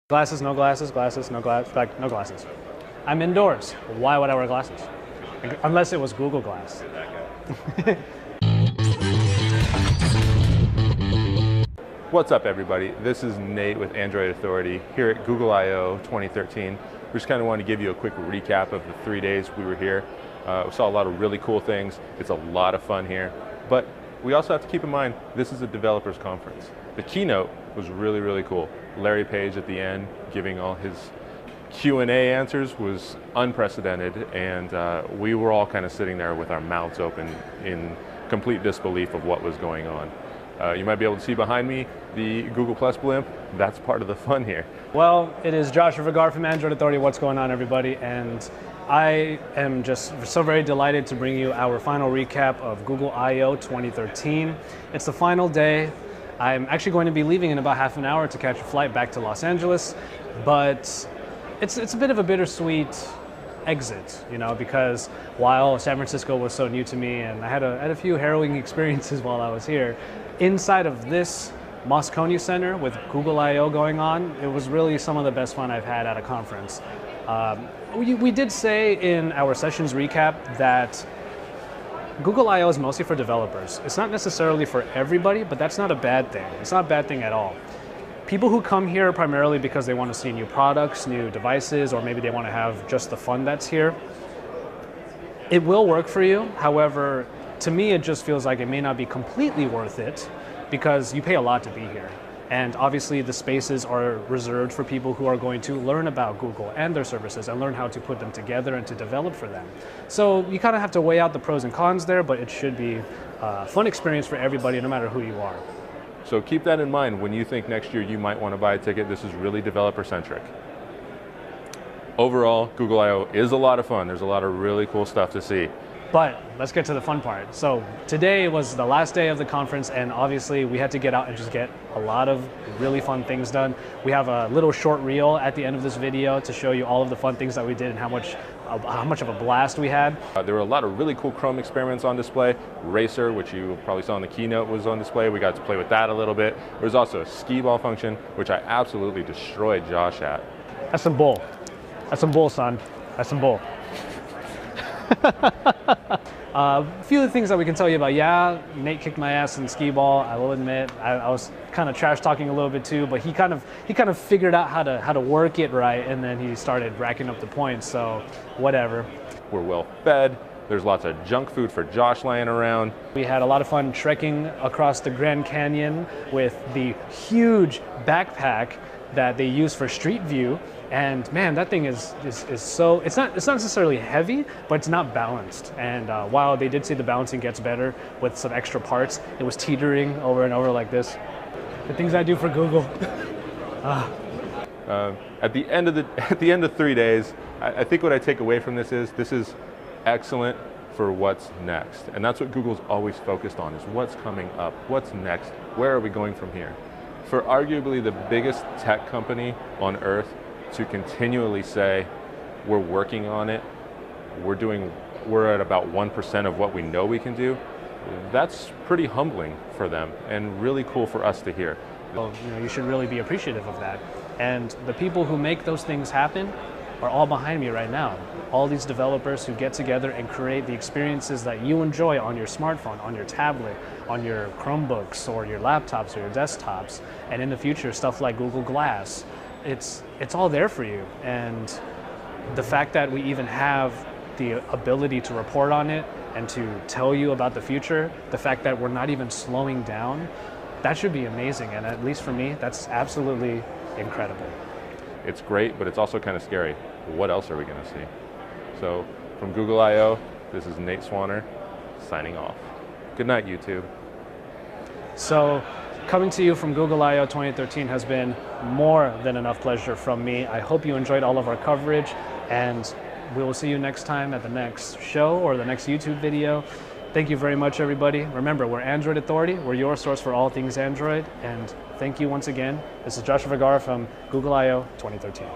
Glasses, no glasses, glasses, no glasses, like no glasses. I'm indoors. Why would I wear glasses? Unless it was Google Glass. What's up, everybody? This is Nate with Android Authority here at Google I/O 2013. We just kind of want to give you a quick recap of the 3 days we were here. We saw a lot of really cool things. It's a lot of fun here, but we also have to keep in mind this is a developers conference. The keynote was really, really cool. Larry Page at the end giving all his Q&A answers was unprecedented, and we were all kind of sitting there with our mouths open in complete disbelief of what was going on. You might be able to see behind me the Google Plus blimp. That's part of the fun here. Well, it is Joshua Vergara from Android Authority. What's going on, everybody? And I am just so very delighted to bring you our final recap of Google I/O 2013. It's the final day. I'm actually going to be leaving in about half an hour to catch a flight back to Los Angeles, but it's a bit of a bittersweet exit, you know, because while San Francisco was so new to me and I had a few harrowing experiences while I was here, inside of this Moscone Center with Google I/O going on, it was really some of the best fun I've had at a conference. We did say in our sessions recap that Google I/O is mostly for developers. It's not necessarily for everybody, but that's not a bad thing. It's not a bad thing at all. People who come here primarily because they want to see new products, new devices, or maybe they want to have just the fun that's here, it will work for you. However, to me, it just feels like it may not be completely worth it because you pay a lot to be here. And obviously the spaces are reserved for people who are going to learn about Google and their services and learn how to put them together and to develop for them. So you kind of have to weigh out the pros and cons there, but it should be a fun experience for everybody, no matter who you are. So keep that in mind when you think next year you might want to buy a ticket. This is really developer-centric. Overall, Google I/O is a lot of fun. There's a lot of really cool stuff to see. But let's get to the fun part. So today was the last day of the conference, and obviously we had to get out and just get a lot of really fun things done. We have a little short reel at the end of this video to show you all of the fun things that we did and how much of a blast we had. There were a lot of really cool Chrome experiments on display. Racer, which you probably saw in the keynote, was on display. We got to play with that a little bit. There was also a skee ball function, which I absolutely destroyed Josh at. That's some bull. That's some bull, son. That's some bull. A few of the things that we can tell you about. Yeah, Nate kicked my ass in skee ball. I will admit, I was kind of trash talking a little bit too, but he kind of figured out how to work it right, and then he started racking up the points. So whatever. We're well fed. There's lots of junk food for Josh laying around. We had a lot of fun trekking across the Grand Canyon with the huge backpack that they use for Street View. And man, that thing is so, it's not necessarily heavy, but it's not balanced. And while they did say the balancing gets better with some extra parts, it was teetering over and over like this. The things I do for Google. At the end of 3 days, I think what I take away from this is excellent for what's next. And that's what Google's always focused on, is what's coming up, what's next, where are we going from here? For arguably the biggest tech company on earth to continually say, we're working on it, we're at about 1% of what we know we can do, that's pretty humbling for them and really cool for us to hear. Well, you know, you should really be appreciative of that. And the people who make those things happen are all behind me right now. All these developers who get together and create the experiences that you enjoy on your smartphone, on your tablet, on your Chromebooks or your laptops or your desktops, and in the future stuff like Google Glass. It's all there for you, and the fact that we even have the ability to report on it and to tell you about the future, the fact that we're not even slowing down, that should be amazing, and at least for me, that's absolutely incredible. It's great, but it's also kind of scary. What else are we going to see? So from Google I/O, this is Nate Swanner signing off. Good night, YouTube. So coming to you from Google I/O 2013 has been more than enough pleasure from me. I hope you enjoyed all of our coverage, and we will see you next time at the next show or the next YouTube video. Thank you very much, everybody. Remember, we're Android Authority. We're your source for all things Android. And thank you once again. This is Joshua Vergara from Google I/O 2013.